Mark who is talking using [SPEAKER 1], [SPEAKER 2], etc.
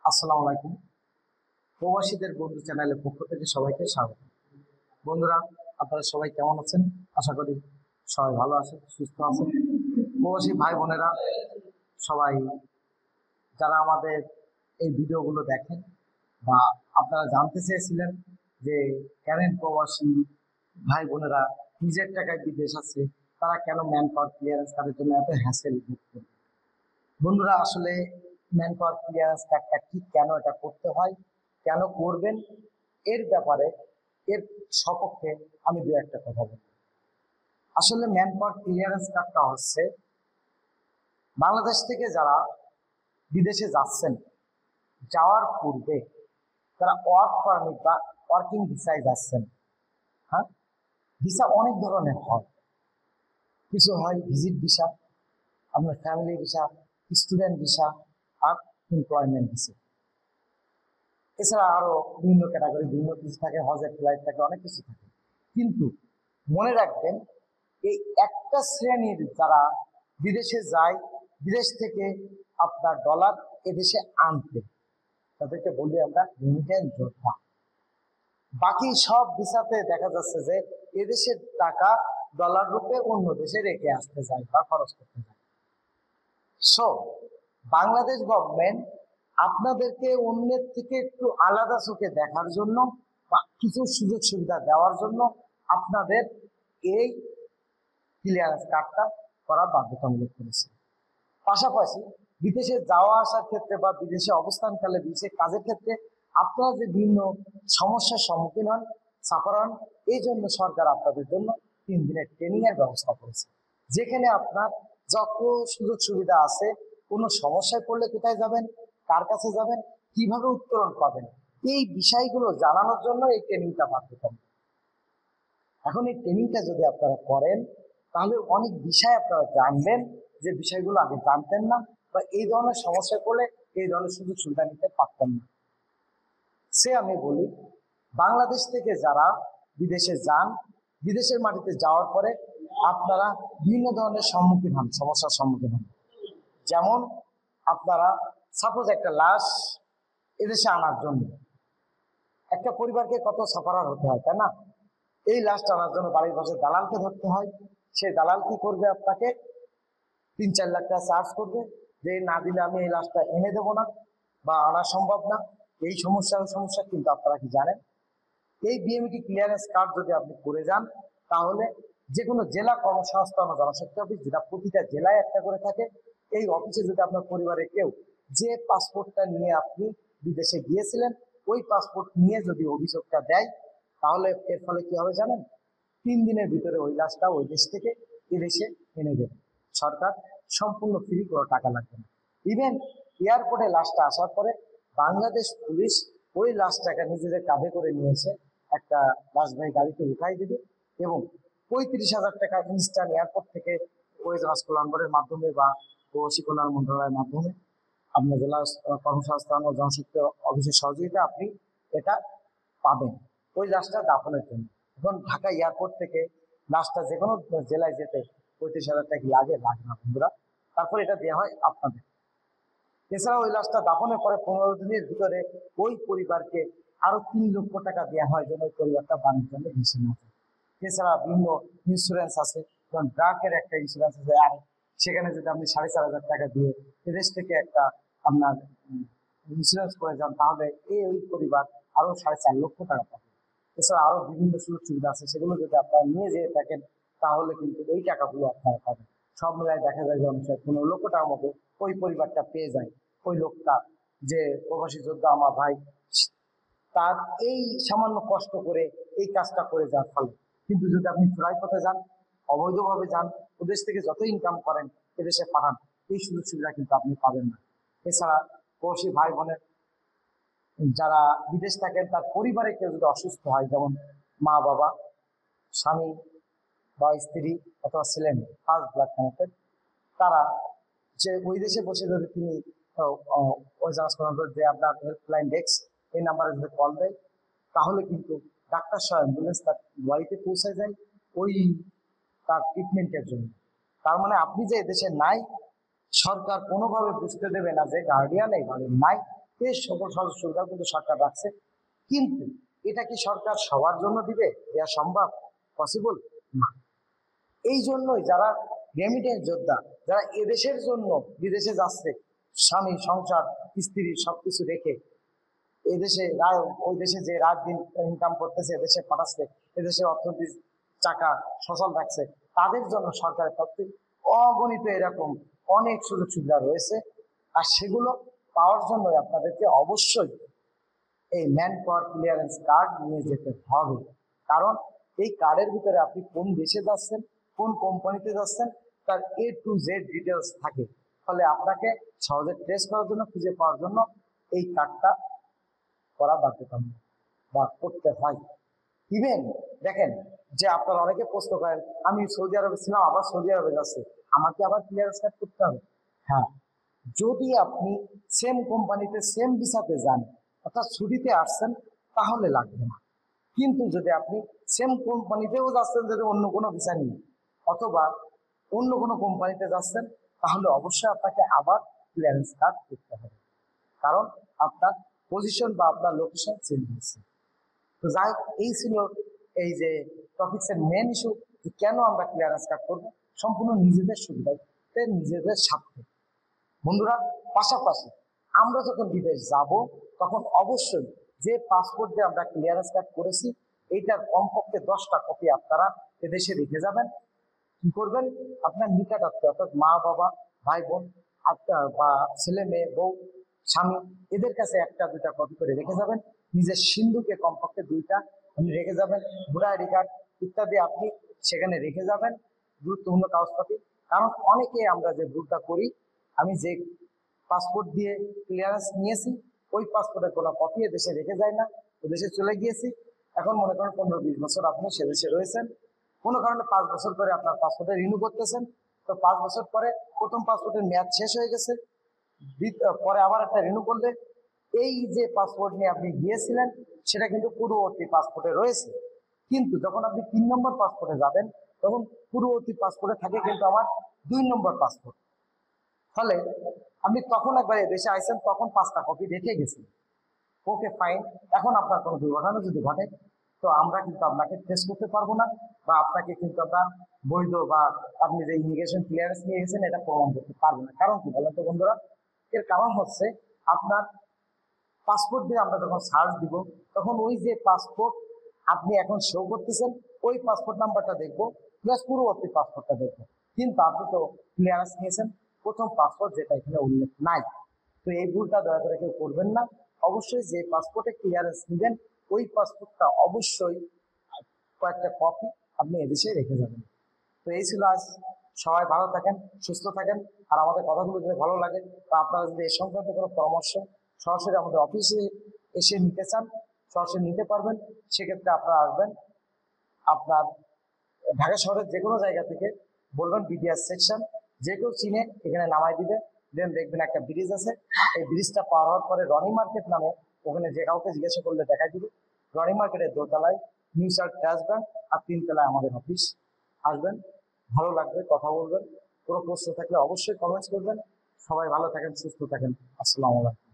[SPEAKER 1] আসসালামু আলাইকুম। প্রবাসীদের বন্ধু চ্যানেলের পক্ষ থেকে সবাইকে স্বাগত। বন্ধুরা, আপনারা সবাই কেমন আছেন? আশা করি সবাই ভালো আছেন, সুস্থ আছেন। প্রবাসী ভাই বোনেরা সবাই যারা আমাদের এই ভিডিওগুলো দেখেন বা আপনারা জানতে চেয়েছিলেন যে কেন প্রবাসী ভাই বোনেরা নিজের টাকায় বিদেশ আছে, তারা কেন ম্যান পাওয়ার ক্লিয়ারেন্স কার্ডের জন্য এত হ্যাসেল ভোগ করে। বন্ধুরা, আসলে ম্যান পাওয়ার ক্লিয়ারেন্স কার্ডটা কি, কেন এটা করতে হয়, কেন করবেন, এর ব্যাপারে এর সপক্ষে আমি দু একটা কথা বলব। আসলে ম্যান পাওয়ার ক্লিয়ারেন্স কার্ডটা হচ্ছে বাংলাদেশ থেকে যারা বিদেশে যাচ্ছেন, যাওয়ার পূর্বে তারা ওয়ার্ক পারমিট বা ওয়ার্কিং ভিসায় যাচ্ছেন। হ্যাঁ, ভিসা অনেক ধরনের হয়। কিছু হয় ভিজিট ভিসা, আপনার ফ্যামিলি ভিসা, স্টুডেন্ট ভিসা আর এমপ্লয়মেন্ট ভিসা। এছাড়া আরো বিভিন্ন ক্যাটাগরি, বিভিন্ন কিছু থাকে, হজের ফ্লাইট থাকে, অনেক কিছু থাকে। কিন্তু মনে রাখবেন, এই একটা শ্রেণীর যারা বিদেশে যায়, বিদেশ থেকে আপনার ডলার এদেশে আনতে, তাদেরকে বলি আমরা রেমিটেন্স যোদ্ধা। বাকি সব ভিসাতে দেখা যাচ্ছে যে এদেশের টাকা ডলার রূপে অন্য দেশে রেখে আসতে যায় বা খরচ করতে যায়। সো বাংলাদেশ গভর্নমেন্ট আপনাদেরকে অন্যের থেকে একটু আলাদা চোখে দেখার জন্য বা কিছু সুযোগ সুবিধা দেওয়ার জন্য আপনাদের এই ক্লিয়ারেন্স কার্ডটা করা বাধ্যতামূলক করেছে। পাশাপাশি বিদেশে যাওয়া আসার ক্ষেত্রে বা বিদেশে অবস্থানকালে বিদেশে কাজের ক্ষেত্রে আপনারা যে বিভিন্ন সমস্যার সম্মুখীন হন, সাফার হন, এই জন্য সরকার আপনাদের জন্য 3 দিনের ট্রেনিং এর ব্যবস্থা করেছে, যেখানে আপনার যত সুযোগ সুবিধা আছে, কোনো সমস্যায় পড়লে কোথায় যাবেন, কার কাছে যাবেন, কিভাবে উত্তরণ পাবেন, এই বিষয়গুলো জানানোর জন্য এই ট্রেনিংটা বাধ্যতামূলক। এখন এই ট্রেনিংটা যদি আপনারা করেন, তাহলে অনেক বিষয় আপনারা জানবেন, যে বিষয়গুলো আগে জানতেন না, বা এই ধরনের সমস্যায় পড়লে এই ধরনের সুযোগ সুবিধা নিতে পারতেন না। সে আমি বলি, বাংলাদেশ থেকে যারা বিদেশে যান, বিদেশের মাটিতে যাওয়ার পরে আপনারা বিভিন্ন ধরনের সম্মুখীন হন, সমস্যার সম্মুখীন হন। যেমন আপনারা সাপোজ একটা লাশ এদেশে আনার জন্য একটা পরিবারকে কত সাফারার হতে হয়, তাই না? এই লাশটা আনার জন্য বাড়ির পাশে দালালকে ধরতে হয়। সেই দালাল কি করবে? আপনাকে 3-4 লাখ টাকা চার্জ করবে, যে না দিলে আমি এই লাশটা এনে দেবো না বা আনা সম্ভব না। এই সমস্যা কিন্তু আপনারা কি জানেন, এই বিএমইটি ক্লিয়ারেন্স কার্ড যদি আপনি করে যান, তাহলে যে কোনো জেলা কর্মসংস্থান ও জনশক্তি অফিস, যেটা প্রতিটা জেলায় একটা করে থাকে, এই অফিসে যদি আপনার পরিবারের কেউ যে পাসপোর্টটা নিয়ে আপনি বিদেশে গিয়েছিলেন, ওই পাসপোর্ট নিয়ে যদি অভিযোগটা দেয়, তাহলে এর ফলে কি হবে জানেন? 3 দিনের ভিতরে ওই লাশটা ওই দেশ থেকে এদেশে এনে দেবে সরকার, সম্পূর্ণ ফ্রি, কোনো টাকা লাগবে না। ইভেন এয়ারপোর্টে লাশটা আসার পরে বাংলাদেশ পুলিশ ওই লাশটাকে নিজেদের কাঁধে করে নিয়েছে, একটা লাশবাহী গাড়িতে উঠাই দেবে এবং 35,000 টাকা ইনস্ট্যান্ট এয়ারপোর্ট থেকে ওয়েজ কল্যাণের মাধ্যমে বা প্রবাসী কল্যাণ মন্ত্রণালয়ের মাধ্যমে আপনার জেলা কর্মসংস্থান ও জনশক্তি অফিসের সহযোগিতা আপনি এটা পাবেন ওই লাশটা দাফনের জন্য। এখন ঢাকা এয়ারপোর্ট থেকে লাশটা যে কোনো জেলায় যেতে 35,000 টাকা লাগে না বন্ধুরা। তারপর এটা দেওয়া হয় আপনাদের। এছাড়া ওই লাশটা দাফনের পরে 15 দিনের ভিতরে ওই পরিবারকে আরো 3 লক্ষ টাকা দেওয়া হয়, যেন ওই পরিবারটা বাণিজ্য ভেসে না যায়। এছাড়া বিভিন্ন ইন্স্যুরেন্স আছে, যেমন ড্রাগের একটা ইন্স্যুরেন্স আছে, আর সেখানে যদি আপনি 4,500 টাকা দিয়ে এদেশ থেকে একটা আপনার ইন্স্যুরেন্স করে যান, তাহলে ওই পরিবার আরো 4.5 লক্ষ টাকা পাবে। এছাড়া আরো বিভিন্ন সুযোগ সুবিধা আছে, সেগুলো যদি আপনারা নিয়ে যেয়ে থাকেন, তাহলে কিন্তু ওই টাকাগুলো আপনারা পাবেন। সব মিলায় দেখা যায় যে অনেক 15 লক্ষ টাকার মতো ওই পরিবারটা পেয়ে যায়। ওই লোকটা, যে প্রবাসী যোদ্ধা আমার ভাই, তার এই সামান্য কষ্ট করে এই কাজটা করে যাওয়ার ফলে। কিন্তু যদি আপনি চোরাই পথে যান, অবৈধভাবে যান, ওদেশ থেকে যত ইনকাম করেন এদেশে পাঠান, এই সুযোগ সুবিধা কিন্তু আপনি পাবেন না। এছাড়া প্রবাসী ভাই বোনের যারা বিদেশ থাকেন, তার পরিবারে কেউ যদি অসুস্থ হয়, যেমন মা বাবা, স্বামী বা স্ত্রী অথবা ছেলে মেয়ে, ফার্স্ট ব্লাড কানেক্টেড, তারা যে ওই দেশে বসে যদি তিনি ওই যে আপনার হেল্পলাইন ডেস্ক, এই নাম্বারে যদি কল দেয়, তাহলে কিন্তু ডাক্তার সহ অ্যাম্বুলেন্স তার বাড়িতে পৌঁছে যায় ওই তার ট্রিটমেন্টের জন্য। তার মানে আপনি যে দেশে নাই, সরকার কোনোভাবে বুঝতে দেবে না যে গার্ডিয়ান এই বাড়ির নাই, এই সকল সহজ সুবিধা কিন্তু সরকার রাখছে। কিন্তু এটা কি সরকার সবার জন্য দিবে, দেওয়া সম্ভব, পসিবল না। এই জন্যই যারা রেমিটেন্স যোদ্ধা, যারা এদেশের জন্য বিদেশে যাচ্ছে, স্বামী সংসার স্ত্রী সবকিছু রেখে এদেশে ওই দেশে যে রাত দিন ইনকাম করতেছে, এদেশে পাঠাচ্ছে, এদেশের অর্থনীতি চাকা সচল রাখছে, তাদের জন্য সরকারের পক্ষে অগণিত এরকম অনেক সুযোগ সুবিধা রয়েছে। আর সেগুলো পাওয়ার জন্য আপনাদেরকে অবশ্যই এই ম্যান পাওয়ার ক্লিয়ারেন্স কার্ড নিয়ে যেতে হবে। কারণ এই কার্ডের ভিতরে আপনি কোন দেশে যাচ্ছেন, কোন কোম্পানিতে যাচ্ছেন, তার A to Z ডিটেলস থাকে। ফলে আপনাকে সহজে ট্রেস করার জন্য, খুঁজে পাওয়ার জন্য এই কার্ডটা করা বাধ্যতামূলক বা করতে হয়। ইভেন দেখেন যে আপনারা অনেকে প্রশ্ন করেন, আমি সৌদি আরবে ছিলাম, আবার সৌদি আরবে যাচ্ছি, আমাকে আবার ক্লিয়ারেন্স কার্ড করতে হবে? হ্যাঁ, যদি আপনি সেম কোম্পানিতে সেম ভিসাতে যান, অর্থাৎ ছুটিতে আসছেন, তাহলে লাগবে না। কিন্তু যদি আপনি সেম কোম্পানিতেও যাচ্ছেন, যদি অন্য কোনো ভিসা নিয়ে অথবা অন্য কোনো কোম্পানিতে যাচ্ছেন, তাহলে অবশ্যই আপনাকে আবার ক্লিয়ারেন্স কার্ড করতে হবে। কারণ আপনার পজিশন বা আপনার লোকেশন চেঞ্জ হয়েছে। তো যাই হোক, এই ছিল এই যে টপিক্সের মেন ইস্যু, যে কেন আমরা ক্লিয়ারেন্স কার্ড করবো, সম্পূর্ণ নিজেদের সুবিধাতে, নিজেদের স্বার্থে। বন্ধুরা, পাশাপাশি আমরা যখন বিদেশ যাব, তখন অবশ্যই যে পাসপোর্ট দিয়ে আমরা ক্লিয়ারেন্স কার্ড করেছি, এইটার কমপক্ষে 10টা কপি আপনারা এদেশে রেখে যাবেন। কি করবেন, আপনার নিকটাত্মীয় অর্থাৎ মা বাবা ভাই বোন বা ছেলে মেয়ে বউ স্বামী, এদের কাছে 1-2টা কপি করে রেখে যাবেন। নিজের সিন্ধুকে কমপক্ষে 2টা আপনি রেখে যাবেন। ভোটার আইডি কার্ড ইত্যাদি আপনি সেখানে রেখে যাবেন, গুরুত্বপূর্ণ কাগজপাতি। কারণ অনেকে আমরা যে ভুলটা করি, আমি যে পাসপোর্ট দিয়ে ক্লিয়ারেন্স নিয়েছি, ওই পাসপোর্টের কোনো কপি দেশে রেখে যায় না, ও দেশে চলে গিয়েছি। এখন মনে করেন 15-20 বছর আপনি সে দেশে রয়েছেন, কোনো কারণে 5 বছর পরে আপনার পাসপোর্টে রিনিউ করতেছেন। তো 5 বছর পরে প্রথম পাসপোর্টের মেয়াদ শেষ হয়ে গেছে, পরে আবার একটা রিনিউ করলে এই যে পাসপোর্ট নিয়ে আপনি গিয়েছিলেন, সেটা কিন্তু পূর্ববর্তী পাসপোর্টে রয়েছে। কিন্তু যখন আপনি 3 নম্বর পাসপোর্টে যাবেন, তখন পূর্ববর্তী পাসপোর্টে থাকে কিন্তু আমার 2 নম্বর পাসপোর্ট। ফলে আপনি তখন একবার দেশে আইসেন, তখন 5টা কপি রেখে গেছেন। ওকে ফাইন, এখন আপনার কোনো দুর্ঘটনা যদি ঘটে, তো আমরা কিন্তু আপনাকে ট্রেস করতে পারবো না, বা আপনাকে কিন্তু আমরা বৈধ বা আপনি যে ইমিগ্রেশন ক্লিয়ারেন্স নিয়ে গেছেন এটা প্রমাণ করতে পারবো না। কারণ কি বলেন তো বন্ধুরা, এর কারণ হচ্ছে আপনার পাসপোর্ট দিয়ে আমরা যখন সার্চ দিব, তখন ওই যে পাসপোর্ট আপনি এখন শো করতেছেন, ওই পাসপোর্ট নাম্বারটা দেখবো, প্লাস পূর্ববর্তী পাসপোর্টটা দেখবো। কিন্তু আপনি তো ক্লিয়ারেন্স নিয়েছেন প্রথম পাসপোর্ট, যেটা এখানে উল্লেখ নাই। তো এই ভুলটা দয়া করে কেউ করবেন না। অবশ্যই যে পাসপোর্টে ক্লিয়ারেন্স নেবেন, ওই পাসপোর্টটা অবশ্যই কয়েকটা কপি আপনি এদেশে রেখে যাবেন। তো এই ছিল আজ। সবাই ভালো থাকেন, সুস্থ থাকেন। আর আমাদের কথাগুলো যদি ভালো লাগে, বা আপনারা যদি এ সংক্রান্ত কোনো পরামর্শ সরাসরি আমাদের অফিসে এসে নিতে চান, সরাসরি নিতে পারবেন। সেক্ষেত্রে আপনারা আসবেন, আপনার ঢাকা শহরের যে কোনো জায়গা থেকে বলবেন বিডিআর সেকশন, যে কেউ চিনে এখানে নামাই দিবে। দেন দেখবেন একটা ব্রিজ আছে, এই ব্রিজটা পার হওয়ার পরে রনি মার্কেট নামে, ওখানে যে কাউকে জিজ্ঞাসা করলে দেখাই দিবে। রনি মার্কেটের দোতলায় নিউ সার্চ আসবেন, আর 3 তলায় আমাদের অফিস। আসবেন, ভালো লাগবে, কথা বলবেন। কোনো প্রশ্ন থাকলে অবশ্যই কমেন্টস করবেন। সবাই ভালো থাকেন, সুস্থ থাকেন। আসসালামু আলাইকুম।